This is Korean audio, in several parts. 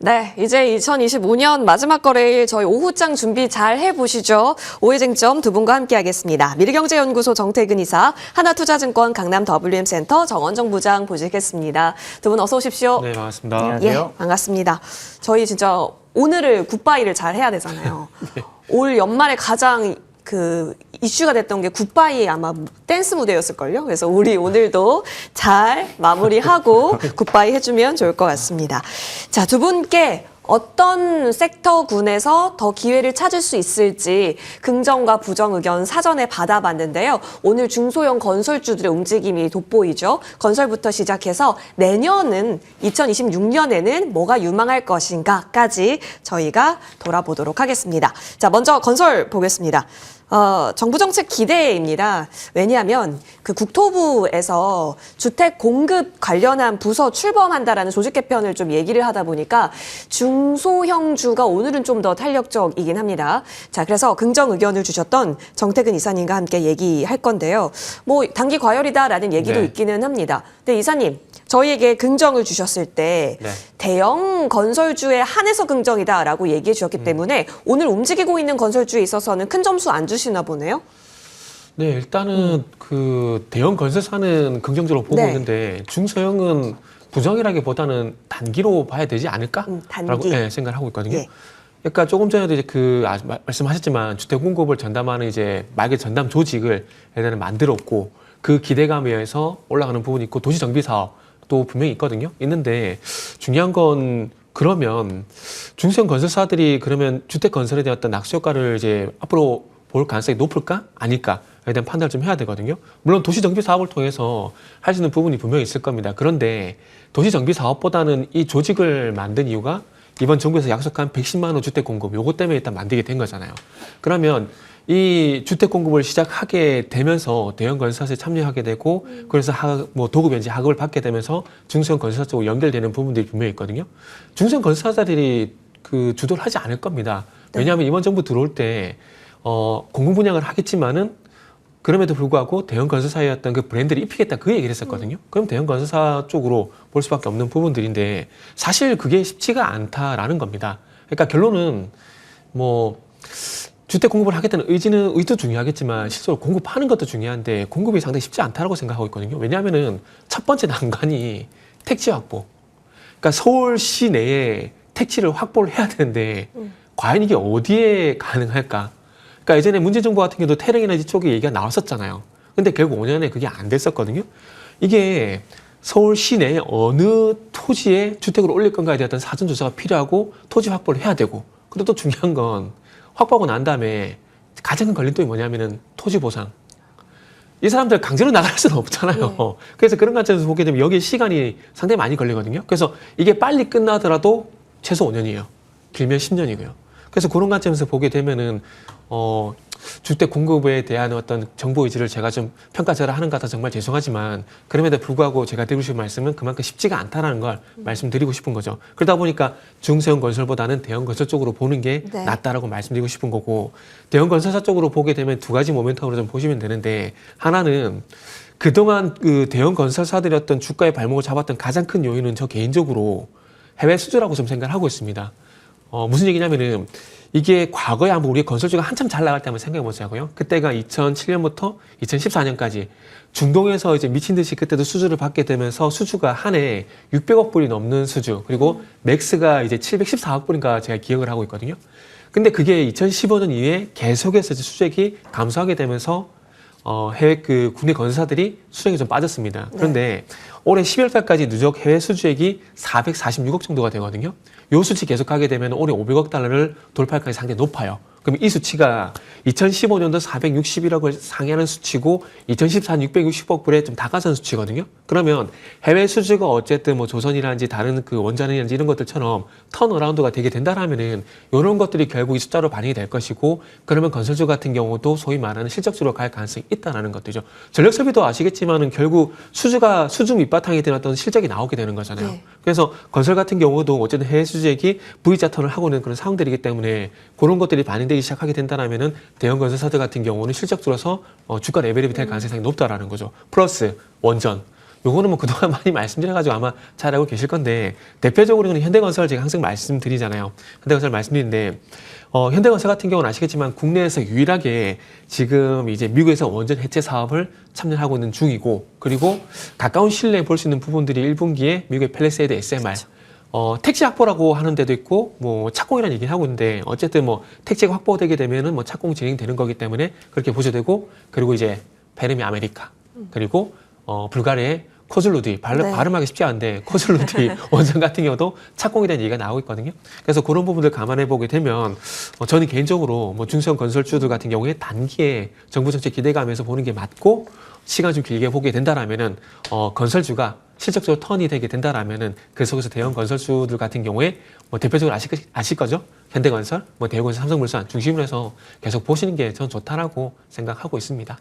네, 이제 2025년 마지막 거래일 저희 오후장 준비 잘 해보시죠. 오해쟁점 두 분과 함께하겠습니다. 미래경제연구소 정태근 이사, 하나투자증권 강남 WM센터 정원정 부장 모시겠습니다. 두 분 어서 오십시오. 네, 반갑습니다. 예, 반갑습니다. 저희 진짜 오늘을 굿바이를 잘 해야 되잖아요. 네. 올 연말에 가장 이슈가 됐던 게 굿바이 아마 댄스 무대였을걸요. 그래서 우리 오늘도 잘 마무리하고 굿바이 해주면 좋을 것 같습니다. 자, 두 분께 어떤 섹터군에서 더 기회를 찾을 수 있을지 긍정과 부정 의견 사전에 받아봤는데요. 오늘 중소형 건설주들의 움직임이 돋보이죠. 건설부터 시작해서 내년은 2026년에는 뭐가 유망할 것인가까지 저희가 돌아보도록 하겠습니다. 자, 먼저 건설 보겠습니다. 정부 정책 기대입니다. 왜냐하면 그 국토부에서 주택 공급 관련한 부서 출범한다라는 조직 개편을 좀 얘기를 하다 보니까 중소형주가 오늘은 좀 더 탄력적이긴 합니다. 자, 그래서 긍정 의견을 주셨던 정태근 이사님과 함께 얘기할 건데요. 뭐 단기 과열이다라는 얘기도 네. 있기는 합니다. 근데 이사님, 저희에게 긍정을 주셨을 때 네. 대형 건설주에 한해서 긍정이다라고 얘기해 주셨기 때문에 오늘 움직이고 있는 건설주에 있어서는 큰 점수 안 주시나 보네요. 네, 일단은 그 대형 건설사는 긍정적으로 보고 네. 있는데 중소형은 부정이라기보다는 단기로 봐야 되지 않을까라고 단기. 생각을 하고 있거든요. 예. 그러니까 조금 전에도 이제 말씀하셨지만 주택 공급을 전담하는 이제 말 그대로 전담 조직을 예전에 만들었고 그 기대감에 의해서 올라가는 부분이 있고 도시 정비 사업도 분명히 있거든요. 있는데 중요한 건 그러면 중소형 건설사들이 그러면 주택 건설에 대한 어떤 낙수 효과를 이제 앞으로 볼 가능성이 높을까? 아닐까에 대한 판단을 좀 해야 되거든요. 물론 도시정비 사업을 통해서 할 수 있는 부분이 분명히 있을 겁니다. 그런데 도시정비 사업보다는 이 조직을 만든 이유가 이번 정부에서 약속한 110만 호 주택 공급 요거 때문에 일단 만들게 된 거잖아요. 그러면 이 주택 공급을 시작하게 되면서 대형 건설사에 참여하게 되고 그래서 도급연지 하급을 받게 되면서 중소형 건설사 쪽으로 연결되는 부분들이 분명히 있거든요. 중소형 건설사들이 그 주도를 하지 않을 겁니다. 왜냐하면 이번 정부 들어올 때 공공 분양을 하겠지만은 그럼에도 불구하고 대형 건설사의 어떤 그 브랜드를 입히겠다 그 얘기를 했었거든요. 그럼 대형 건설사 쪽으로 볼 수밖에 없는 부분들인데 사실 그게 쉽지가 않다라는 겁니다. 그러니까 결론은 뭐 주택 공급을 하겠다는 의도 중요하겠지만 실제로 공급하는 것도 중요한데 공급이 상당히 쉽지 않다라고 생각하고 있거든요. 왜냐하면은 첫 번째 난관이 택지 확보. 그러니까 서울시 내에 택지를 확보를 해야 되는데 과연 이게 어디에 가능할까? 그러니까 예전에 문재인 정부 같은 경우도 태릉에너지 쪽에 얘기가 나왔었잖아요. 근데 결국 5년에 그게 안 됐었거든요. 이게 서울 시내에 어느 토지에 주택을 올릴 건가에 대한 사전조사가 필요하고 토지 확보를 해야 되고 그리고 또 중요한 건 확보하고 난 다음에 가장 큰 걸림돌이 뭐냐면은 토지 보상. 이 사람들 강제로 나갈 수는 없잖아요. 그래서 그런 관점에서 보게 되면 여기에 시간이 상당히 많이 걸리거든요. 그래서 이게 빨리 끝나더라도 최소 5년이에요. 길면 10년이고요. 그래서 그런 관점에서 보게 되면은 주택 공급에 대한 어떤 정보 의지를 제가 좀 평가절하 하는 것 같아서 정말 죄송하지만 그럼에도 불구하고 제가 드리고 싶은 말씀은 그만큼 쉽지가 않다라는 걸 말씀드리고 싶은 거죠. 그러다 보니까 중소형 건설보다는 대형 건설 쪽으로 보는 게 낫다라고 말씀드리고 싶은 거고 대형 건설사 쪽으로 보게 되면 두 가지 모멘텀으로 좀 보시면 되는데 하나는 그동안 그 대형 건설사들이 어떤 주가의 발목을 잡았던 가장 큰 요인은 저 개인적으로 해외 수주라고 좀 생각을 하고 있습니다. 무슨 얘기냐면은 이게 과거에 한번 우리 건설주가 한참 잘 나갈 때 한번 생각해 보자고요. 그때가 2007년부터 2014년까지 중동에서 이제 미친 듯이 그때도 수주를 받게 되면서 수주가 한 해 600억 불이 넘는 수주 그리고 맥스가 이제 714억 불인가 제가 기억을 하고 있거든요. 근데 그게 2015년 이후에 계속해서 이제 수주액이 감소하게 되면서 해외 국내 건설사들이 수주액이 좀 빠졌습니다. 그런데 올해 12월 달까지 누적 해외 수주액이 446억 정도가 되거든요. 요 수치 계속하게 되면 올해 500억 달러를 돌파할 가능성이 상당히 높아요. 그럼 이 수치가 2015년도 461억을 상회하는 수치고 2014년 660억 불에 좀 다가선 수치거든요. 그러면 해외 수주가 어쨌든 뭐 조선이라든지 다른 그 원자력이라든지 이런 것들처럼 턴어라운드가 되게 된다라면은 이런 것들이 결국 이 숫자로 반영이 될 것이고 그러면 건설주 같은 경우도 소위 말하는 실적주로 갈 가능성이 있다라는 것들이죠. 전력 설비도 아시겠지만은 결국 수주 밑바탕이 된 어떤 실적이 나오게 되는 거잖아요. 그래서 건설 같은 경우도 어쨌든 해외 수주액이 V자 턴을 하고 있는 그런 상황들이기 때문에 그런 것들이 반영되기 시작하게 된다라면은 대형 건설사들 같은 경우는 실적 줄어서 주가 레벨업이 될 가능성이 높다라는 거죠. 플러스 원전. 요거는 뭐 그동안 많이 말씀드려가지고 아마 잘 알고 계실 건데 대표적으로는 현대건설 제가 항상 말씀드리잖아요. 현대건설 말씀드리는데 현대건설 같은 경우는 아시겠지만 국내에서 유일하게 지금 이제 미국에서 원전 해체 사업을 참여하고 있는 중이고 그리고 가까운 시일 내에 볼 수 있는 부분들이 1분기에 미국의 펠리세이드 SMR 택지 확보라고 하는 데도 있고 뭐 착공이라는 얘기를 하고 있는데 어쨌든 뭐 택지가 확보되게 되면은 뭐 착공 진행되는 거기 때문에 그렇게 보셔되고 그리고 이제 베르미 아메리카 그리고 불가리아의 코즐루디 발음하기 쉽지 않은데 코즐루디 원전 같은 경우도 착공에 대한 얘기가 나오고 있거든요. 그래서 그런 부분들 감안해 보게 되면 저는 개인적으로 뭐 중소형 건설주들 같은 경우에 단기에 정부 정책 기대감에서 보는 게 맞고 시간 좀 길게 보게 된다라면은 건설주가 실적적으로 턴이 되게 된다라면은 그 속에서 대형 건설주들 같은 경우에 뭐 대표적으로 아실 거죠? 현대건설, 뭐 대우건설, 삼성물산 중심으로 해서 계속 보시는 게 저는 좋다라고 생각하고 있습니다.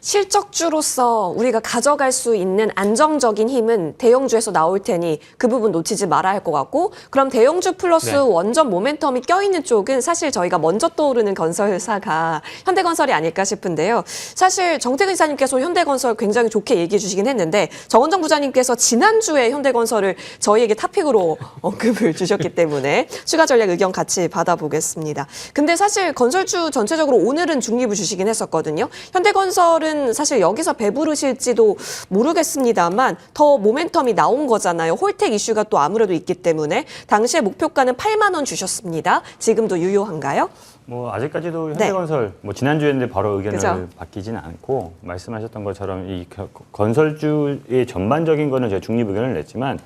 실적주로서 우리가 가져갈 수 있는 안정적인 힘은 대형주에서 나올 테니 그 부분 놓치지 말아야 할 것 같고 그럼 대형주 플러스 네. 원전 모멘텀이 껴있는 쪽은 사실 저희가 먼저 떠오르는 건설사가 현대건설이 아닐까 싶은데요. 사실 정태근 이사님께서 현대건설 굉장히 좋게 얘기해 주시긴 했는데 정원정 부장님께서 지난주에 현대건설을 저희에게 탑픽으로 언급을 주셨기 때문에 추가 전략 의견 같이 받아보겠습니다. 근데 사실 건설주 전체적으로 오늘은 중립을 주시긴 했었거든요. 현대건설은 사실 여기서 배부르실지도 모르겠습니다만 더 모멘텀이 나온 거잖아요. 홀텍 이슈가 또 아무래도 있기 때문에 당시에 목표가는 8만 원 주셨습니다. 지금도 유효한가요? 뭐 아직까지도 현대건설 뭐 지난주였는데 바로 의견을 그죠? 바뀌지는 않고 말씀하셨던 것처럼 이 건설주의 전반적인 거는 제가 중립 의견을 냈지만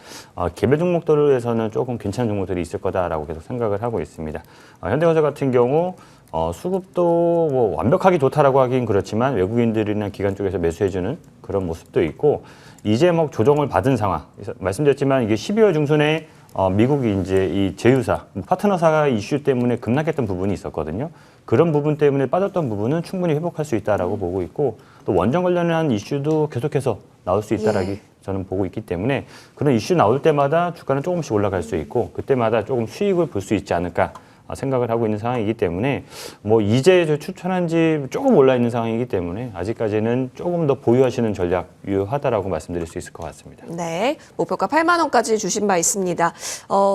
개별 종목들에서는 조금 괜찮은 종목들이 있을 거다라고 계속 생각을 하고 있습니다. 현대건설 같은 경우 수급도 뭐 완벽하게 좋다라고 하긴 그렇지만 외국인들이나 기관 쪽에서 매수해주는 그런 모습도 있고 이제 뭐 조정을 받은 상황. 말씀드렸지만 이게 12월 중순에 미국이 이제 이 제휴사, 파트너사 이슈 때문에 급락했던 부분이 있었거든요. 그런 부분 때문에 빠졌던 부분은 충분히 회복할 수 있다라고 보고 있고 또 원전 관련한 이슈도 계속해서 나올 수 있다라고 저는 보고 있기 때문에 그런 이슈 나올 때마다 주가는 조금씩 올라갈 수 있고 그때마다 조금 수익을 볼 수 있지 않을까 생각을 하고 있는 상황이기 때문에 뭐 이제 저 추천한 지 조금 올라 있는 상황이기 때문에 아직까지는 조금 더 보유하시는 전략 유효하다라고 말씀드릴 수 있을 것 같습니다. 네, 목표가 8만 원까지 주신 바 있습니다.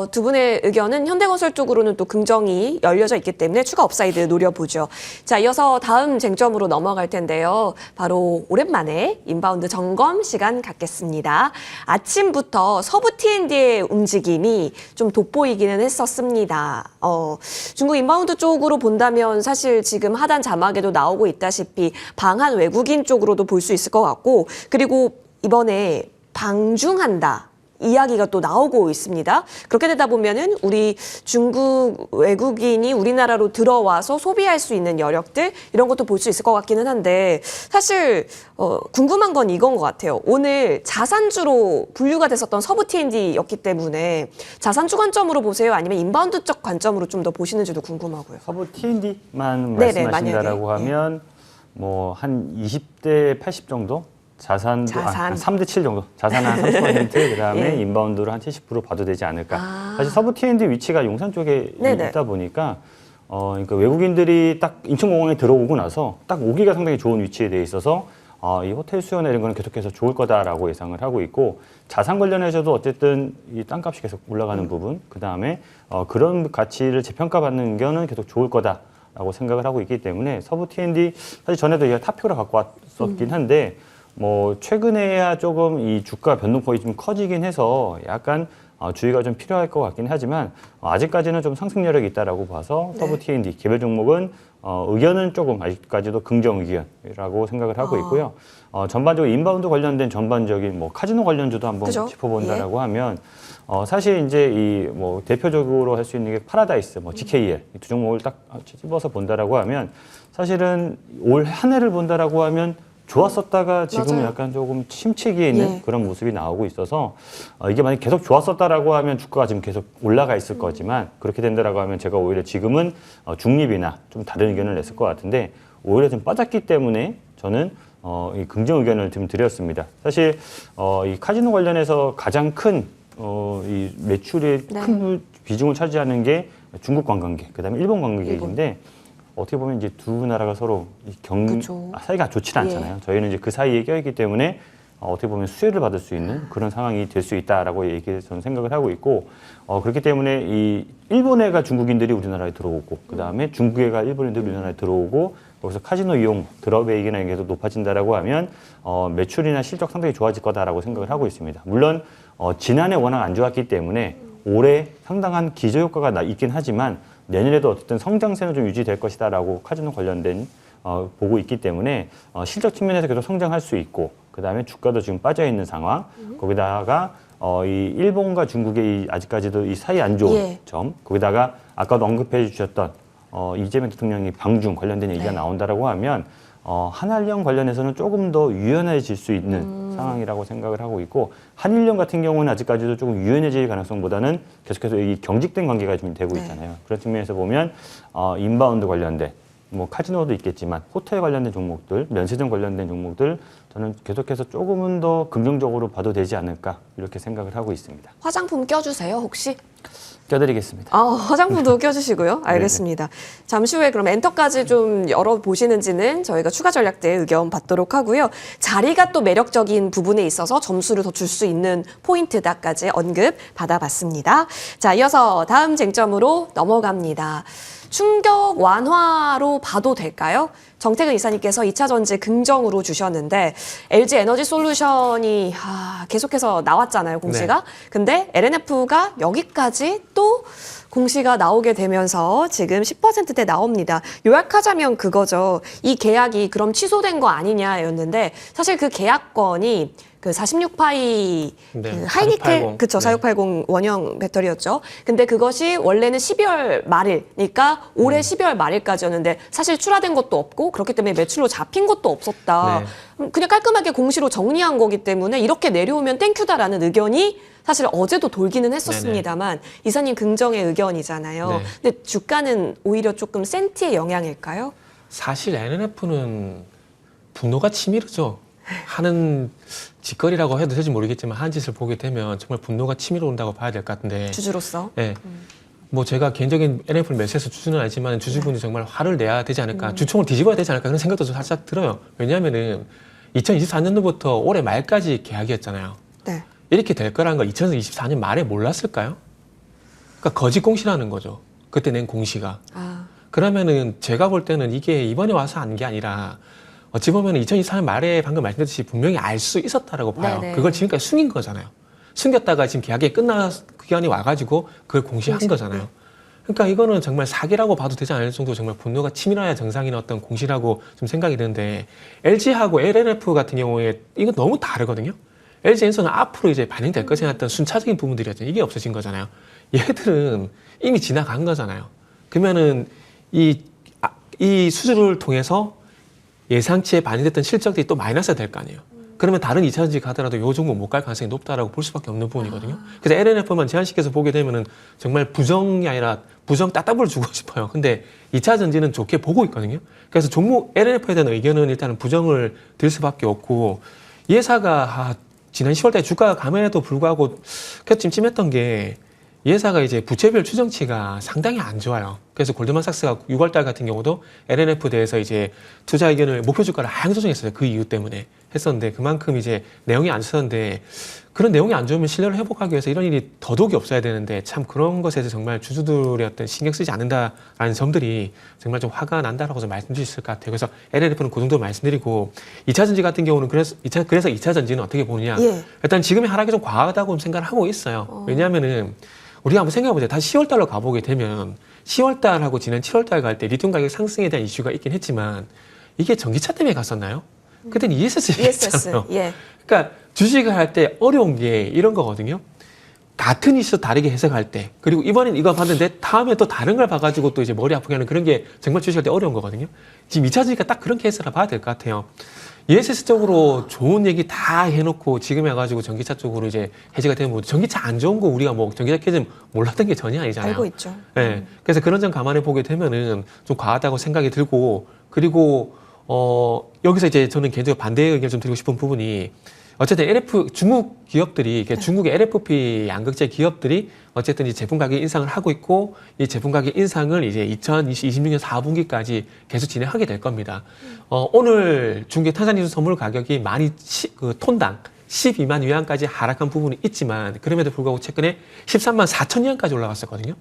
두 분의 의견은 현대건설 쪽으로는 또 긍정이 열려져 있기 때문에 추가 업사이드 노려보죠. 자, 이어서 다음 쟁점으로 넘어갈 텐데요. 바로 오랜만에 인바운드 점검 시간 갖겠습니다. 아침부터 서부 T&D의 움직임이 좀 돋보이기는 했었습니다. 중국 인바운드 쪽으로 본다면 사실 지금 하단 자막에도 나오고 있다시피 방한 외국인 쪽으로도 볼 수 있을 것 같고 그리고 이번에 방중한다. 이야기가 또 나오고 있습니다. 그렇게 되다 보면은 우리 중국 외국인이 우리나라로 들어와서 소비할 수 있는 여력들 이런 것도 볼 수 있을 것 같기는 한데 사실 궁금한 건 이건 것 같아요. 오늘 자산주로 분류가 됐었던 서부 T&D였기 때문에 자산주 관점으로 보세요? 아니면 인바운드적 관점으로 좀 더 보시는지도 궁금하고요. 서부 T&D만 네네, 말씀하신다라고 하면 뭐 한 20대 80 정도? 자산도 자산. 3대 7 정도. 자산 한 30% 그다음에 예. 인바운드로 한 70% 봐도 되지 않을까. 사실 서부 T&D 위치가 용산 쪽에 네네. 있다 보니까 그러니까 외국인들이 딱 인천공항에 들어오고 나서 딱 오기가 상당히 좋은 위치에 돼 있어서 이 호텔 수요나 이런 거는 계속해서 좋을 거다라고 예상을 하고 있고 자산 관련해서도 어쨌든 이 땅값이 계속 올라가는 부분 그다음에 그런 가치를 재평가받는 거는 계속 좋을 거다라고 생각을 하고 있기 때문에 서부 T&D 사실 전에도 이가 탑픽으로 갖고 왔었긴 한데 뭐 최근에야 조금 이 주가 변동폭이 좀 커지긴 해서 약간 주의가 좀 필요할 것 같긴 하지만 아직까지는 좀 상승 여력이 있다라고 봐서 서부 T&D 개별 종목은 의견은 조금 아직까지도 긍정 의견이라고 생각을 하고 있고요. 전반적으로 인바운드 관련된 전반적인 뭐 카지노 관련주도 한번 그죠? 짚어본다라고 하면 사실 이제 이 뭐 대표적으로 할 수 있는 게 파라다이스, 뭐 GKL 이 두 종목을 딱 집어서 본다라고 하면 사실은 올 한 해를 본다라고 하면 좋았었다가 지금은 맞아요. 약간 조금 침체기에 있는 예. 그런 모습이 나오고 있어서 이게 만약 계속 좋았었다라고 하면 주가가 지금 계속 올라가 있을 거지만 그렇게 된다라고 하면 제가 오히려 지금은 중립이나 좀 다른 의견을 냈을 것 같은데 오히려 좀 빠졌기 때문에 저는 이 긍정 의견을 좀 드렸습니다. 사실 이 카지노 관련해서 가장 큰 이 매출의 큰 비중을 차지하는 게 중국 관광객, 그다음에 일본 관광객인데. 어떻게 보면 이제 두 나라가 서로 그쵸. 사이가 좋지 않잖아요. 저희는 이제 그 사이에 껴있기 때문에 어떻게 보면 수혜를 받을 수 있는 그런 상황이 될 수 있다라고 저는 생각을 하고 있고 그렇기 때문에 이 일본해가 중국인들이 우리나라에 들어오고 그 다음에 중국해가 일본인들이 우리나라에 들어오고 여기서 카지노 이용, 드랍액이나 이게 계속 높아진다라고 하면 매출이나 실적 상당히 좋아질 거다라고 생각을 하고 있습니다. 물론 지난해 워낙 안 좋았기 때문에 올해 상당한 기저효과가 있긴 하지만 내년에도 어쨌든 성장세는 좀 유지될 것이다라고 카지노 관련된 보고 있기 때문에 실적 측면에서 계속 성장할 수 있고 그 다음에 주가도 지금 빠져 있는 상황 거기다가 이 일본과 중국의 아직까지도 이 사이 안 좋은 예. 점 거기다가 아까도 언급해 주셨던 이재명 대통령이 방중 관련된 얘기가 네. 나온다라고 하면 한한령 관련해서는 조금 더 유연해질 수 있는 상황이라고 생각을 하고 있고 한일령 같은 경우는 아직까지도 조금 유연해질 가능성보다는 계속해서 이 경직된 관계가 좀 되고 있잖아요. 그런 측면에서 보면 인바운드 관련된 뭐 카지노도 있겠지만 호텔 관련된 종목들, 면세점 관련된 종목들 저는 계속해서 조금은 더 긍정적으로 봐도 되지 않을까 이렇게 생각을 하고 있습니다. 화장품 껴주세요, 혹시? 껴드리겠습니다. 화장품도 껴주시고요. 알겠습니다. 잠시 후에 그럼 엔터까지 좀 열어보시는지는 저희가 추가 전략대의 의견 받도록 하고요. 자리가 또 매력적인 부분에 있어서 점수를 더 줄 수 있는 포인트다까지 언급 받아봤습니다. 자, 이어서 다음 쟁점으로 넘어갑니다. 충격 완화로 봐도 될까요? 정태근 이사님께서 2차 전지 긍정으로 주셨는데 LG 에너지 솔루션이 계속해서 나왔잖아요, 공시가. 네. 근데 LNF가 여기까지 또 공시가 나오게 되면서 지금 10%대 나옵니다. 요약하자면 그거죠. 이 계약이 그럼 취소된 거 아니냐였는데 사실 그 계약권이 그 46파이 네, 그 하이니켈 4680. 그쵸, 네. 4680 원형 배터리였죠. 근데 그것이 원래는 12월 말일이니까 올해 12월 말일까지였는데 사실 출하된 것도 없고 그렇기 때문에 매출로 잡힌 것도 없었다. 그냥 깔끔하게 공시로 정리한 거기 때문에 이렇게 내려오면 땡큐다라는 의견이 사실 어제도 돌기는 했었습니다만 이사님 긍정의 의견이잖아요. 네. 근데 주가는 오히려 조금 센티의 영향일까요? 사실 NNF는 분노가 치밀죠. 하는 짓거리라고 해도 될지 모르겠지만 하는 짓을 보게 되면 정말 분노가 치밀어 온다고 봐야 될 것 같은데. 주주로서. 네. 뭐 제가 개인적인 NF를 매수해서 주주는 아니지만 주주분이 정말 화를 내야 되지 않을까, 주총을 뒤집어야 되지 않을까 그런 생각도 좀 살짝 들어요. 왜냐하면은 2024년도부터 올해 말까지 계약이었잖아요. 네. 이렇게 될 거라는 걸 2024년 말에 몰랐을까요? 그러니까 거짓 공시라는 거죠. 그때 낸 공시가. 그러면은 제가 볼 때는 이게 이번에 와서 한 게 아니라 어찌 보면 2024년 말에 방금 말씀드렸듯이 분명히 알 수 있었다라고 봐요. 네네. 그걸 지금까지 숨긴 거잖아요. 숨겼다가 지금 계약이 끝나 기간이 와가지고 그걸 공시한 거잖아요. 그러니까 이거는 정말 사기라고 봐도 되지 않을 정도로 정말 분노가 치밀어야 정상인 어떤 공시라고 좀 생각이 드는데 LG하고 LNF 같은 경우에 이건 너무 다르거든요. LG엔서는 앞으로 이제 반영될 것이 어떤 순차적인 부분들이었죠. 이게 없어진 거잖아요. 얘들은 이미 지나간 거잖아요. 그러면은 이 수주를 통해서 예상치에 반영됐던 실적들이 또 마이너스가 될 거 아니에요. 그러면 다른 2차전지 가더라도 요 종목 못 갈 가능성이 높다라고 볼 수밖에 없는 부분이거든요. 그래서 LNF만 제한시켜서 보게 되면은 정말 부정이 아니라 부정 따따블을 주고 싶어요. 근데 2차전지는 좋게 보고 있거든요. 그래서 종목 LNF에 대한 의견은 일단은 부정을 드릴 수밖에 없고 이 회사가 지난 10월달에 주가가 감에도 불구하고 계속 찜찜했던 게 이 회사가 이제 부채별 추정치가 상당히 안 좋아요. 그래서 골드만삭스가 6월달 같은 경우도 LNF 대해서 이제 투자 의견을 목표 주가를 하향 조정했어요. 그 이유 때문에 했었는데 그만큼 이제 내용이 안 좋았는데 그런 내용이 안 좋으면 신뢰를 회복하기 위해서 이런 일이 더더욱이 없어야 되는데 참 그런 것에 대해서 정말 주주들의 어떤 신경 쓰지 않는다라는 점들이 정말 좀 화가 난다라고 좀 말씀드릴 수 있을 것 같아요. 그래서 LNF는 그 정도 말씀드리고 2차 전지 같은 경우는 그래서 2차 전지는 어떻게 보느냐. 예. 일단 지금의 하락이 좀 과하다고 생각을 하고 있어요. 왜냐하면은 우리가 한번 생각해보자. 다시 10월달로 가보게 되면 10월달하고 지난 7월달 갈 때 리튬 가격 상승에 대한 이슈가 있긴 했지만 이게 전기차 때문에 갔었나요? 그때는 ESS였잖아요. 예. 그러니까 주식을 할 때 어려운 게 이런 거거든요. 같은 이슈 다르게 해석할 때 그리고 이번엔 이거 봤는데 다음에 또 다른 걸 봐가지고 또 이제 머리 아프게 하는 그런 게 정말 주식할 때 어려운 거거든요. 지금 2차 전지가 딱 그런 케이스라 봐야 될 것 같아요. ESS 쪽으로 좋은 얘기 다 해놓고 지금 해가지고 전기차 쪽으로 이제 해지가 되면 뭐 전기차 안 좋은 거 우리가 뭐 전기차 캐즘 몰랐던 게 전혀 아니잖아요. 알고 있죠. 네. 그래서 그런 점 감안해 보게 되면은 좀 과하다고 생각이 들고 그리고 여기서 이제 저는 개인적으로 반대의 의견을 좀 드리고 싶은 부분이 어쨌든 중국 기업들이, 중국의 LFP 양극재 기업들이 어쨌든 이 제품 가격 인상을 하고 있고 이 제품 가격 인상을 이제 2026년 4분기까지 계속 진행하게 될 겁니다. 오늘 중국의 탄산이수 선물 가격이 톤당 12만 위안까지 하락한 부분이 있지만 그럼에도 불구하고 최근에 13만 4천 위안까지 올라갔었거든요.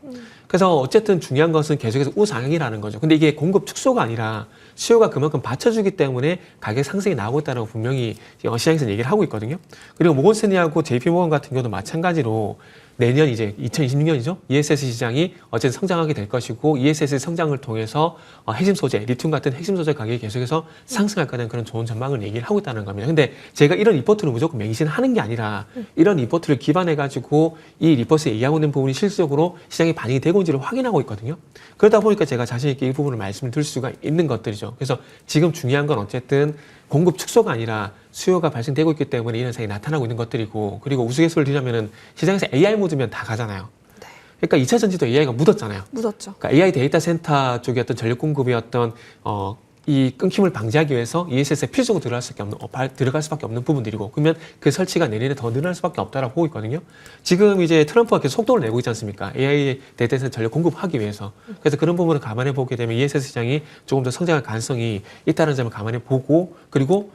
그래서 어쨌든 중요한 것은 계속해서 우상향이라는 거죠. 근데 이게 공급 축소가 아니라 수요가 그만큼 받쳐주기 때문에 가격 상승이 나오고 있다는 거 분명히 시장에서 얘기를 하고 있거든요. 그리고 모건스탠리하고 JP모건 같은 경우도 마찬가지로 내년 이제 2026년이죠. ESS 시장이 어쨌든 성장하게 될 것이고 ESS 성장을 통해서 핵심 소재, 리튬 같은 핵심 소재 가격이 계속해서 상승할 거라는 그런 좋은 전망을 얘기를 하고 있다는 겁니다. 근데 제가 이런 리포트를 무조건 맹신하는 게 아니라 이런 리포트를 기반해 가지고 이 리포트에 얘기하고 있는 부분이 실질적으로 시장에 반영이 되고 있는지를 확인하고 있거든요. 그러다 보니까 제가 자신 있게 이 부분을 말씀을 드릴 수가 있는 것들이죠. 그래서 지금 중요한 건 어쨌든 공급 축소가 아니라 수요가 발생되고 있기 때문에 이런 현상이 나타나고 있는 것들이고, 그리고 우스갯소리를 드리자면은 시장에서 AI 묻으면 다 가잖아요. 네. 그러니까 2차 전지도 AI가 묻었잖아요. 묻었죠. 그러니까 AI 데이터 센터 쪽의 어떤 전력 공급의 어떤 이 끊김을 방지하기 위해서 ESS에 필수적으로 들어갈 수밖에 없는 부분들이고, 그러면 그 설치가 내년에 더 늘어날 수밖에 없다라고 보고 있거든요. 지금 이제 트럼프가 계속 속도를 내고 있지 않습니까? AI 데이터 센터 전력 공급하기 위해서. 그래서 그런 부분을 감안해 보게 되면 ESS 시장이 조금 더 성장할 가능성이 있다는 점을 감안해 보고, 그리고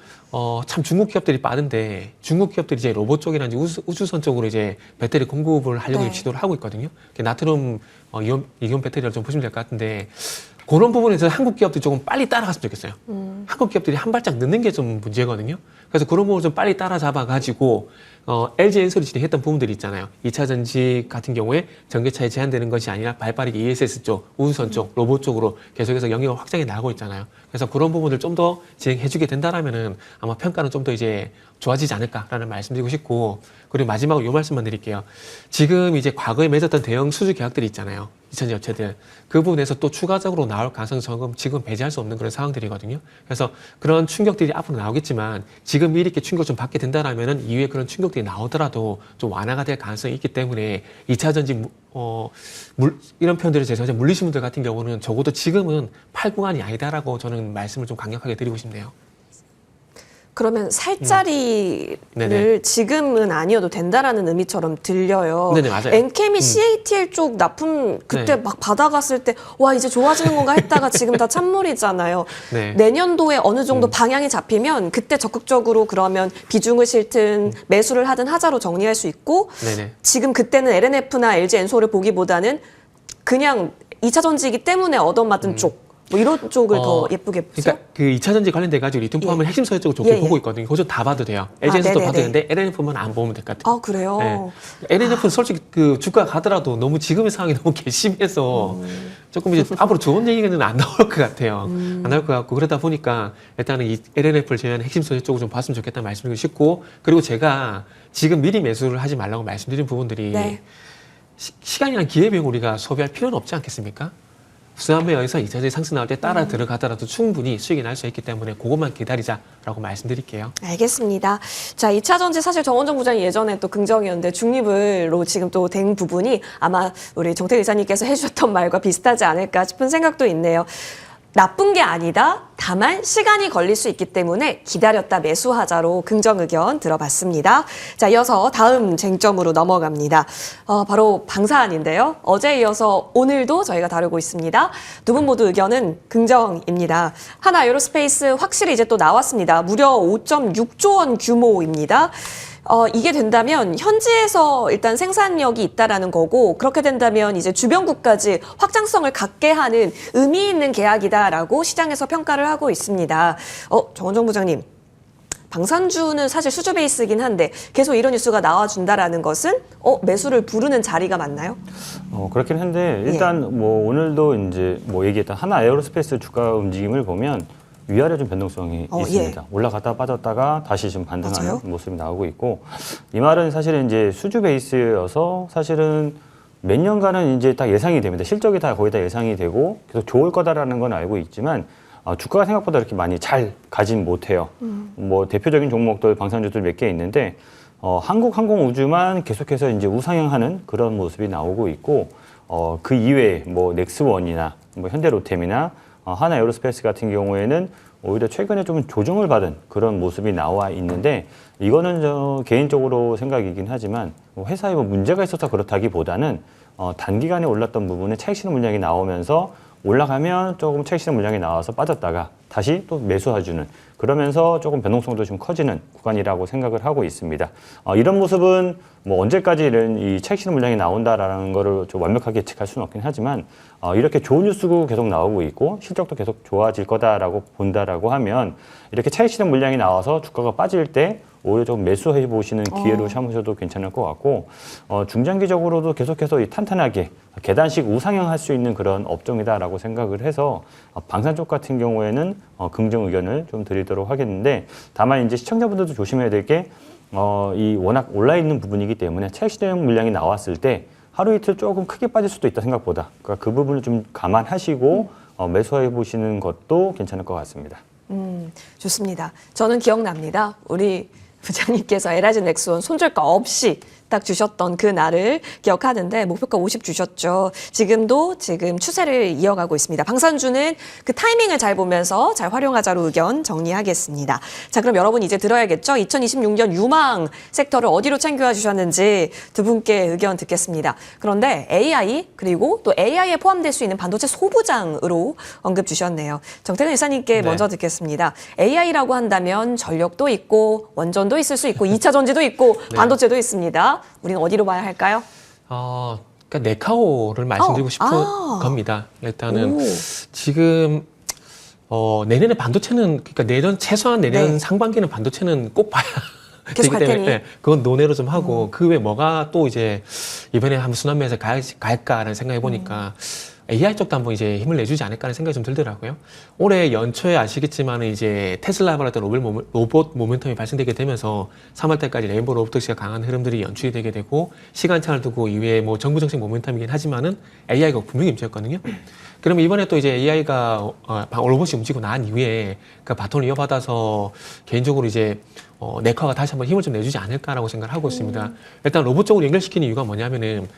참 중국 기업들이 빠른데 중국 기업들이 이제 로봇 쪽이나 이제 우주선 쪽으로 이제 배터리 공급을 하려고 네. 시도를 하고 있거든요. 나트륨 이온 배터리를 좀 보시면 될 것 같은데, 그런 부분에서 한국 기업들이 조금 빨리 따라갔으면 좋겠어요. 한국 기업들이 한 발짝 늦는 게 좀 문제거든요. 그래서 그런 부분을 좀 빨리 따라잡아가지고 LG 엔솔이 진행했던 부분들이 있잖아요. 2차 전지 같은 경우에 전기차에 제한되는 것이 아니라 발빠르게 ESS 쪽, 우주선 쪽, 로봇 쪽으로 계속해서 영역을 확장해 나가고 있잖아요. 그래서 그런 부분을 좀 더 진행해주게 된다라면은 아마 평가는 좀 더 이제 좋아지지 않을까라는 말씀드리고 싶고, 그리고 마지막으로 이 말씀만 드릴게요. 지금 이제 과거에 맺었던 대형 수주 계약들이 있잖아요. 2차전지 업체들. 그 부분에서 또 추가적으로 나올 가능성이 지금 배제할 수 없는 그런 상황들이거든요. 그래서 그런 충격들이 앞으로 나오겠지만 지금 미리 이렇게 충격 좀 받게 된다라면은 이후에 그런 충격들이 나오더라도 좀 완화가 될 가능성이 있기 때문에 2차전지 이런 표현들을 제가 물리신 분들 같은 경우는 적어도 지금은 팔 구간이 아니다라고 저는 말씀을 좀 강력하게 드리고 싶네요. 그러면 살자리를 네네. 지금은 아니어도 된다라는 의미처럼 들려요. 네네, 맞아요. 엔케미 CATL 쪽 납품 그때 네. 막 받아갔을 때 와 이제 좋아지는 건가 했다가 지금 다 찬물이잖아요. 네. 내년도에 어느 정도 방향이 잡히면 그때 적극적으로 그러면 비중을 실든 매수를 하든 하자로 정리할 수 있고, 네네. 지금 그때는 LNF나 LG 엔솔을 보기보다는 그냥 2차 전지이기 때문에 얻어맞은 쪽, 뭐 이런 쪽을 더 예쁘게 보죠. 그러니까 그 2차 전지 관련돼 가지고 리튬 포함을 핵심 소재 쪽을 좋게 예, 예. 보고 있거든요. 그거 다 봐도 돼요. LG에서도 네네네. 봐도 되는데 LNF만 안 보면 될 것 같아요. 아 그래요? 네. LNF는 솔직히 그 주가가 가더라도 너무 지금의 상황이 너무 괘씸해서 조금 이제 앞으로 좋은 얘기는 안 나올 것 같아요. 안 나올 것 같고, 그러다 보니까 일단은 이 LNF를 제외한 핵심 소재 쪽을 좀 봤으면 좋겠다는 말씀드리고 싶고, 그리고 제가 지금 미리 매수를 하지 말라고 말씀드린 부분들이 네. 시간이나 기회비용 우리가 소비할 필요는 없지 않겠습니까? 수산매여에서 2차전지 상승 나올 때 따라 들어가더라도 충분히 수익이 날 수 있기 때문에 그것만 기다리자라고 말씀드릴게요. 알겠습니다. 자, 2차 전지 사실 정원정 부장이 예전에 또 긍정이었는데 중립으로 지금 또 된 부분이 아마 우리 정택 의사님께서 해주셨던 말과 비슷하지 않을까 싶은 생각도 있네요. 나쁜 게 아니다. 다만 시간이 걸릴 수 있기 때문에 기다렸다 매수하자로 긍정 의견 들어봤습니다. 자, 이어서 다음 쟁점으로 넘어갑니다. 바로 방사안인데요. 어제 이어서 오늘도 저희가 다루고 있습니다. 두 분 모두 의견은 긍정입니다. 하나 에어로스페이스 확실히 이제 또 나왔습니다. 무려 5.6조 원 규모입니다. 이게 된다면 현지에서 일단 생산력이 있다라는 거고, 그렇게 된다면 이제 주변국까지 확장성을 갖게 하는 의미 있는 계약이다라고 시장에서 평가를 하고 있습니다. 정원정 부장님, 방산주는 사실 수주 베이스이긴 한데 계속 이런 뉴스가 나와준다라는 것은 매수를 부르는 자리가 맞나요? 그렇긴 한데 일단 뭐 오늘도 이제 뭐 얘기했던 하나 에어로스페이스 주가 움직임을 보면 위아래 좀 변동성이 있습니다. 올라갔다 빠졌다가 다시 지금 반등하는 맞아요? 모습이 나오고 있고, 이 말은 사실은 이제 수주 베이스여서 사실은 몇 년간은 이제 딱 예상이 됩니다. 실적이 다 거의 다 예상이 되고 계속 좋을 거다라는 건 알고 있지만 주가가 생각보다 이렇게 많이 잘 가진 못해요. 뭐 대표적인 종목들 방산주들 몇 개 있는데 한국항공우주만 계속해서 이제 우상향하는 그런 모습이 나오고 있고, 그 이외에 뭐 넥스원이나 뭐 현대로템이나 하나 에어로스페이스 같은 경우에는 오히려 최근에 좀 조정을 받은 그런 모습이 나와 있는데, 이거는 저 개인적으로 생각이긴 하지만 회사에 뭐 문제가 있어서 그렇다기보다는 단기간에 올랐던 부분에 차익 실현 물량이 나오면서 올라가면 조금 차익 실현 물량이 나와서 빠졌다가 다시 또 매수해주는 그러면서 조금 변동성도 좀 커지는 구간이라고 생각을 하고 있습니다. 이런 모습은 뭐 언제까지는 이 차익 실현 물량이 나온다라는 거를 좀 완벽하게 예측할 수는 없긴 하지만 이렇게 좋은 뉴스가 계속 나오고 있고 실적도 계속 좋아질 거다라고 본다라고 하면 이렇게 차익 실현 물량이 나와서 주가가 빠질 때 오히려 좀 매수해 보시는 기회로 삼으셔도 괜찮을 것 같고 중장기적으로도 계속해서 이 탄탄하게 계단식 우상향할 수 있는 그런 업종이다라고 생각을 해서 방산 쪽 같은 경우에는 긍정 의견을 좀 드리도록 하겠는데 다만 이제 시청자분들도 조심해야 될 게 이 워낙 올라 있는 부분이기 때문에 차익 실현 물량이 나왔을 때 하루 이틀 조금 크게 빠질 수도 있다 생각보다 그러니까 그 부분을 좀 감안하시고 매수해 보시는 것도 괜찮을 것 같습니다. 좋습니다. 저는 기억납니다. 우리 부장님께서 에라진 넥스원 손절 거 없이 딱 주셨던 그 날을 기억하는데 목표가 50 주셨죠. 지금도 지금 추세를 이어가고 있습니다. 방산주는 그 타이밍을 잘 보면서 잘 활용하자로 의견 정리하겠습니다. 자, 그럼 여러분 이제 들어야겠죠. 2026년 유망 섹터를 어디로 챙겨와 주셨는지 두 분께 의견 듣겠습니다. 그런데 AI 그리고 또 AI에 포함될 수 있는 반도체 소부장으로 언급 주셨네요. 정태근 이사님께 네. 먼저 듣겠습니다. AI라고 한다면 전력도 있고 원전도 있을 수 있고 2차 전지도 있고 네. 반도체도 있습니다. 우리는 어디로 봐야 할까요? 그러니까 네카오를 말씀드리고 싶은 겁니다. 일단은 지금 내년에 반도체는 그러니까 내년 최소한 내년 네. 상반기는 반도체는 꼭 봐야 계속 갈 되기 때문에 테니. 네, 그건 논외로 좀 하고 그 외에 뭐가 또 이제 이번에 한번 순환매에서 갈까라는 생각해 보니까 AI 쪽도 한번 이제 힘을 내주지 않을까라는 생각이 좀 들더라고요. 올해 연초에 아시겠지만 이제 테슬라와 같은 로봇 모멘텀이 발생되게 되면서 3월 달까지 레인보우 로보틱스가 강한 흐름들이 연출이 되게 되고 시간차를 두고 이외에 뭐 정부 정책 모멘텀이긴 하지만은 AI가 분명히 움직였거든요. 그러면 이번에 또 이제 AI가 로봇이 움직이고 난 이후에 그 바톤을 이어받아서 개인적으로 이제 네카가 다시 한번 힘을 좀 내주지 않을까라고 생각을 하고 있습니다. 일단 로봇 쪽으로 연결시키는 이유가 뭐냐면은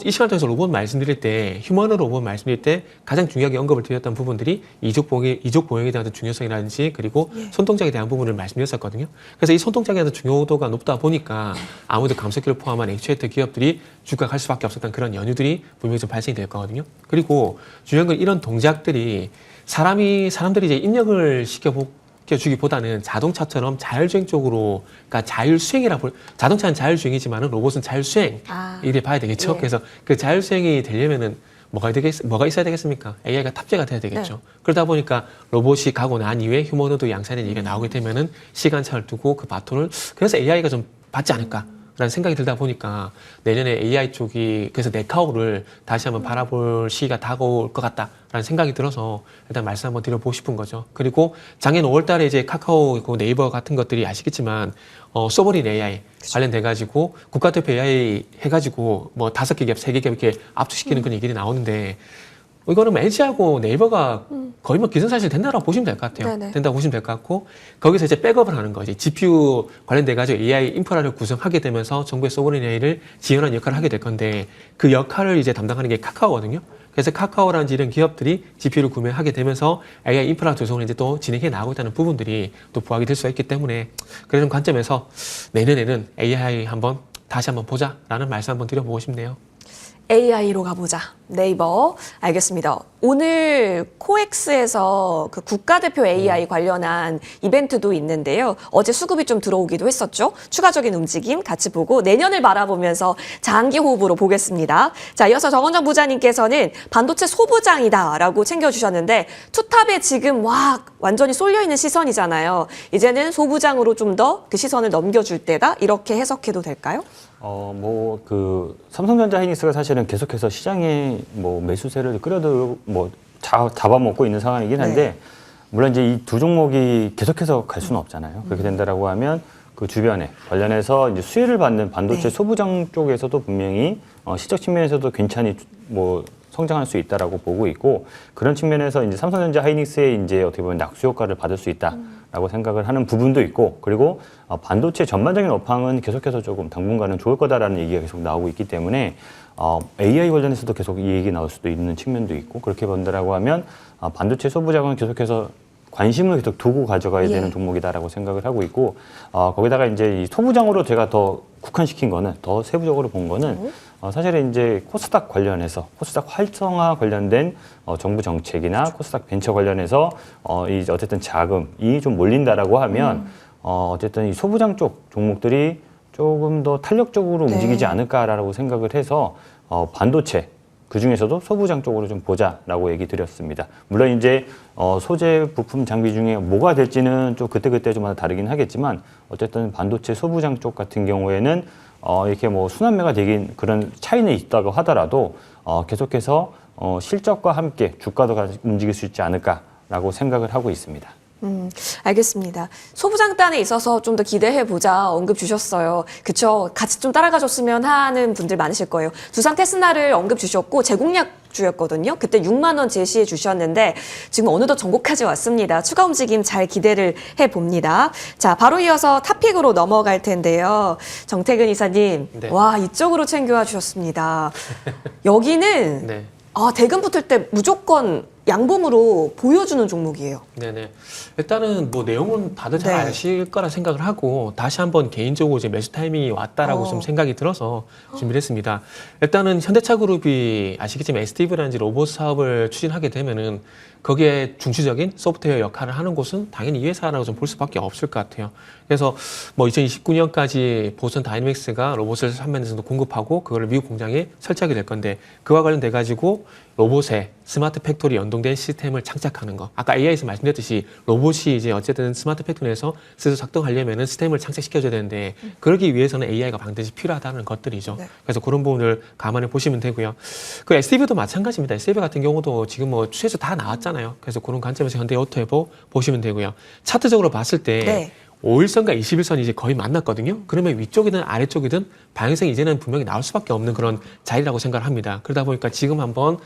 이 시간 통해서 로봇 말씀드릴 때 휴머너 로봇 말씀드릴 때 가장 중요하게 언급을 드렸던 부분들이 이족 보행에 대한 중요성이라든지 그리고 손동작에 대한 부분을 말씀드렸었거든요. 그래서 이 손동작에 대한 중요도가 높다 보니까 아무래도 감속기를 포함한 액추에이터 기업들이 주가갈 수밖에 없었던 그런 연유들이 분명히 좀 발생이 될 거거든요. 그리고 중요한 건 이런 동작들이 사람들이 이제 입력을 시켜주기보다는 자동차처럼 자율주행 쪽으로, 그러니까 자동차는 자율주행이지만은 로봇은 자율수행 이래 봐야 되겠죠. 예. 그래서 그 자율수행이 되려면은 뭐가 있어야 되겠습니까? AI가 탑재가 돼야 되겠죠. 네. 그러다 보니까 로봇이 가고 난 이후에 휴머노도 양산의 얘기가 나오게 되면은 시간차를 두고 그 바톤을 그래서 AI가 좀 받지 않을까. 라는 생각이 들다 보니까 내년에 AI 쪽이 그래서 네카오를 다시 한번 바라볼 시기가 다가올 것 같다라는 생각이 들어서 일단 말씀 한번 드려보고 싶은 거죠. 그리고 작년 5월 달에 이제 카카오, 네이버 같은 것들이 아시겠지만 소버린 AI 관련돼가지고 국가대표 AI 해가지고 뭐 5개 기업, 3개 기업 이렇게 압축시키는 그런 얘기들이 나오는데 이거는 LG하고 네이버가 거의 뭐 기선사실 된다고 보시면 될 것 같아요. 네네. 된다고 보시면 될 것 같고 거기서 이제 백업을 하는 거지. GPU 관련돼가지고 AI 인프라를 구성하게 되면서 정부의 소버린 AI를 지원하는 역할을 하게 될 건데 그 역할을 이제 담당하는 게 카카오거든요. 그래서 카카오라는 이런 기업들이 GPU를 구매하게 되면서 AI 인프라 조성을 이제 또 진행해 나가고 있다는 부분들이 또 부각이 될 수가 있기 때문에 그런 관점에서 내년에는 AI 다시 한번 보자라는 말씀 한번 드려보고 싶네요. AI로 가보자. 네이버. 알겠습니다. 오늘 코엑스에서 그 국가대표 AI 관련한 이벤트도 있는데요. 어제 수급이 좀 들어오기도 했었죠. 추가적인 움직임 같이 보고 내년을 바라보면서 장기 호흡으로 보겠습니다. 자, 이어서 정원정 부장님께서는 반도체 소부장이다라고 챙겨주셨는데 투탑에 지금 완전히 쏠려있는 시선이잖아요. 이제는 소부장으로 좀 더 그 시선을 넘겨줄 때다. 이렇게 해석해도 될까요? 삼성전자 하이닉스가 사실은 계속해서 시장에 매수세를 잡아먹고 있는 상황이긴 한데, 물론 이제 이 두 종목이 계속해서 갈 수는 없잖아요. 그렇게 된다라고 하면 그 주변에 관련해서 이제 수혜를 받는 반도체 소부장 쪽에서도 분명히 시적 측면에서도 괜찮이 성장할 수 있다라고 보고 있고, 그런 측면에서 이제 삼성전자 하이닉스의 이제 어떻게 보면 낙수 효과를 받을 수 있다라고 생각을 하는 부분도 있고, 그리고 반도체 전반적인 업황은 계속해서 조금 당분간은 좋을 거다라는 얘기가 계속 나오고 있기 때문에 AI 관련해서도 계속 이 얘기 나올 수도 있는 측면도 있고, 그렇게 본다라고 하면 반도체 소부장은 계속해서 관심을 계속 두고 가져가야 되는 종목이다라고 생각을 하고 있고, 거기다가 이제 이 소부장으로 제가 더 국한시킨 거는, 더 세부적으로 본 거는 사실은 이제 코스닥 관련해서 코스닥 활성화 관련된 정부 정책이나 코스닥 벤처 관련해서 이 어쨌든 자금이 좀 몰린다라고 하면 어쨌든 이 소부장 쪽 종목들이 조금 더 탄력적으로 네. 움직이지 않을까라고 생각을 해서 반도체 그 중에서도 소부장 쪽으로 좀 보자라고 얘기 드렸습니다. 물론 이제 소재 부품 장비 중에 뭐가 될지는 좀 그때그때 좀 다르긴 하겠지만 어쨌든 반도체 소부장 쪽 같은 경우에는 이렇게 뭐 순환매가 되긴 그런 차이는 있다고 하더라도 계속해서 실적과 함께 주가도 같이 움직일 수 있지 않을까라고 생각을 하고 있습니다. 알겠습니다. 소부장단에 있어서 좀 더 기대해보자 언급 주셨어요. 그쵸? 같이 좀 따라가줬으면 하는 분들 많으실 거예요. 두산 테스나를 언급 주셨고 제공약주였거든요. 그때 6만 원 제시해 주셨는데 지금 어느덧 전고까지 왔습니다. 추가 움직임 잘 기대를 해봅니다. 자, 바로 이어서 탑픽으로 넘어갈 텐데요. 정태근 이사님, 네. 와 이쪽으로 챙겨와 주셨습니다. 여기는 네. 대금 붙을 때 무조건 양봉으로 보여주는 종목이에요. 네네. 일단은 뭐 내용은 다들 잘 네. 아실 거라 생각을 하고 다시 한번 개인적으로 이제 매수 타이밍이 왔다라고 좀 생각이 들어서 준비를 했습니다. 일단은 현대차그룹이 아시겠지만 SDV라는 로봇 사업을 추진하게 되면은 거기에 중추적인 소프트웨어 역할을 하는 곳은 당연히 이 회사라고 좀 볼 수밖에 없을 것 같아요. 그래서 뭐 2029년까지 보선 다이내믹스가 로봇을 한면에서도 공급하고 그걸 미국 공장에 설치하게 될 건데 그와 관련돼 가지고 로봇에 스마트 팩토리 연동된 시스템을 장착하는 거. 아까 AI에서 말씀드렸듯이 로봇이 이제 어쨌든 스마트 팩토리에서 스스로 작동하려면은 시스템을 장착시켜줘야 되는데 그러기 위해서는 AI가 반드시 필요하다는 것들이죠. 네. 그래서 그런 부분을 감안해 보시면 되고요. 그 SDV도 마찬가지입니다. SDV 같은 경우도 지금 뭐 추세에서 다 나왔잖아요. 그래서 그런 관점에서 현대오토에보 보시면 되고요. 차트적으로 봤을 때 네. 5일선과 21선이 이제 거의 만났거든요. 그러면 위쪽이든 아래쪽이든 방향성이 이제는 분명히 나올 수밖에 없는 그런 자리라고 생각을 합니다. 그러다 보니까 지금 한번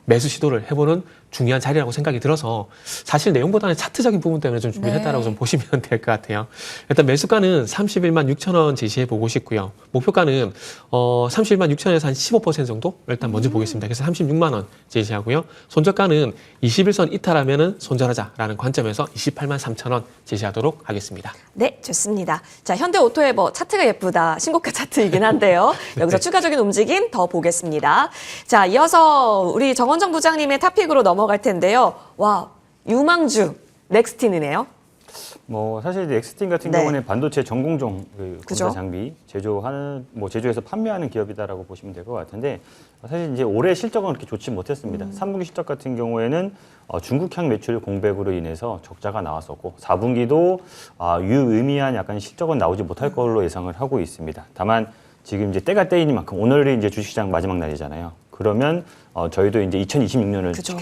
매수 시도를 해보는 중요한 자리라고 생각이 들어서 사실 내용보다는 차트적인 부분 때문에 좀 준비를 했다라고 좀 보시면 될 것 같아요. 일단 매수가는 31만 6천 원 제시해 보고 싶고요. 목표가는 31만 6천원에서 한 15% 정도 일단 먼저 보겠습니다. 그래서 36만 원 제시하고요. 손절가는 21선 이탈하면은 손절하자라는 관점에서 28만 3천 원 제시하도록 하겠습니다. 네, 좋습니다. 자, 현대오토에버 차트가 예쁘다. 신고가 차트이긴 한데요. 여기서 추가적인 움직임 더 보겠습니다. 자, 이어서 우리 정원정 부장님의 탑픽으로 넘어갈 텐데요. 와, 유망주 넥스틴이네요. 뭐 사실 엑스틴 같은 네. 경우는 반도체 전공종 그 그죠? 검사 장비 제조하는 뭐 제조해서 판매하는 기업이다라고 보시면 될 것 같은데 사실 이제 올해 실적은 그렇게 좋지 못했습니다. 3분기 실적 같은 경우에는 중국향 매출 공백으로 인해서 적자가 나왔었고 4분기도 유의미한 약간 실적은 나오지 못할 걸로 예상을 하고 있습니다. 다만 지금 이제 때가 때이니 만큼 오늘이 이제 주식시장 마지막 날이잖아요. 그러면 저희도 이제 2026년을 그죠.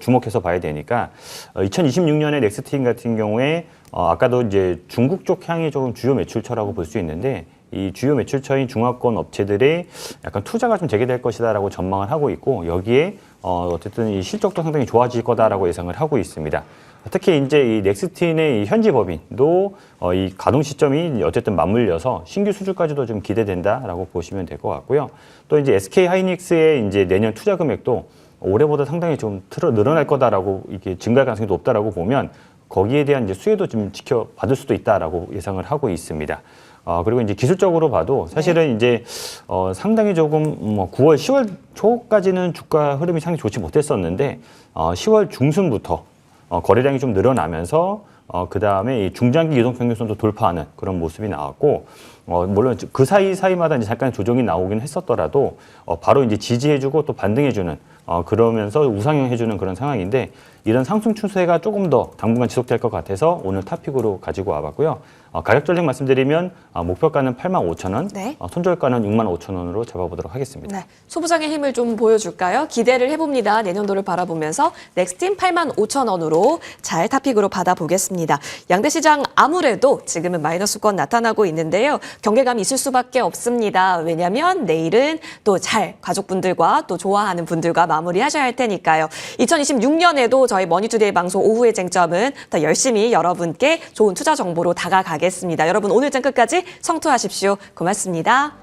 주목해서 봐야 되니까 2026년에 넥스틴 같은 경우에 아까도 이제 중국 쪽 향이 조금 주요 매출처라고 볼 수 있는데 이 주요 매출처인 중화권 업체들의 약간 투자가 좀 재개될 것이다라고 전망을 하고 있고 여기에 어쨌든 이 실적도 상당히 좋아질 거다라고 예상을 하고 있습니다. 특히 이제 이 넥스틴의 이 현지 법인도 이 가동 시점이 어쨌든 맞물려서 신규 수주까지도 좀 기대된다라고 보시면 될 것 같고요. 또 이제 SK 하이닉스의 이제 내년 투자 금액도 올해보다 상당히 좀 늘어날 거다라고 이게 증가할 가능성이 높다라고 보면 거기에 대한 이제 수혜도 좀 지켜받을 수도 있다라고 예상을 하고 있습니다. 그리고 이제 기술적으로 봐도 사실은 이제 상당히 조금 9월, 10월 초까지는 주가 흐름이 상당히 좋지 못했었는데 10월 중순부터 거래량이 좀 늘어나면서 그 다음에 이 중장기 이동평균선도 돌파하는 그런 모습이 나왔고 물론 그 사이마다 이제 잠깐 조정이 나오긴 했었더라도 바로 이제 지지해주고 또 반등해주는 그러면서 우상향해주는 그런 상황인데 이런 상승 추세가 조금 더 당분간 지속될 것 같아서 오늘 탑픽으로 가지고 와봤고요. 가격 전략 말씀드리면 목표가는 85,000원, 네. 손절가는 65,000원으로 잡아보도록 하겠습니다. 네, 소부장의 힘을 좀 보여줄까요? 기대를 해봅니다. 내년도를 바라보면서 넥스틴 85,000원으로 잘 탑픽으로 받아보겠습니다. 양대시장 아무래도 지금은 마이너스권 나타나고 있는데요. 경계감이 있을 수밖에 없습니다. 왜냐하면 내일은 또 잘 가족분들과 또 좋아하는 분들과 마무리하셔야 할 테니까요. 2026년에도 저희 머니투데이 방송 오후의 쟁점은 더 열심히 여러분께 좋은 투자 정보로 다가가겠습니다. 여러분 오늘 장 끝까지 성투하십시오. 고맙습니다.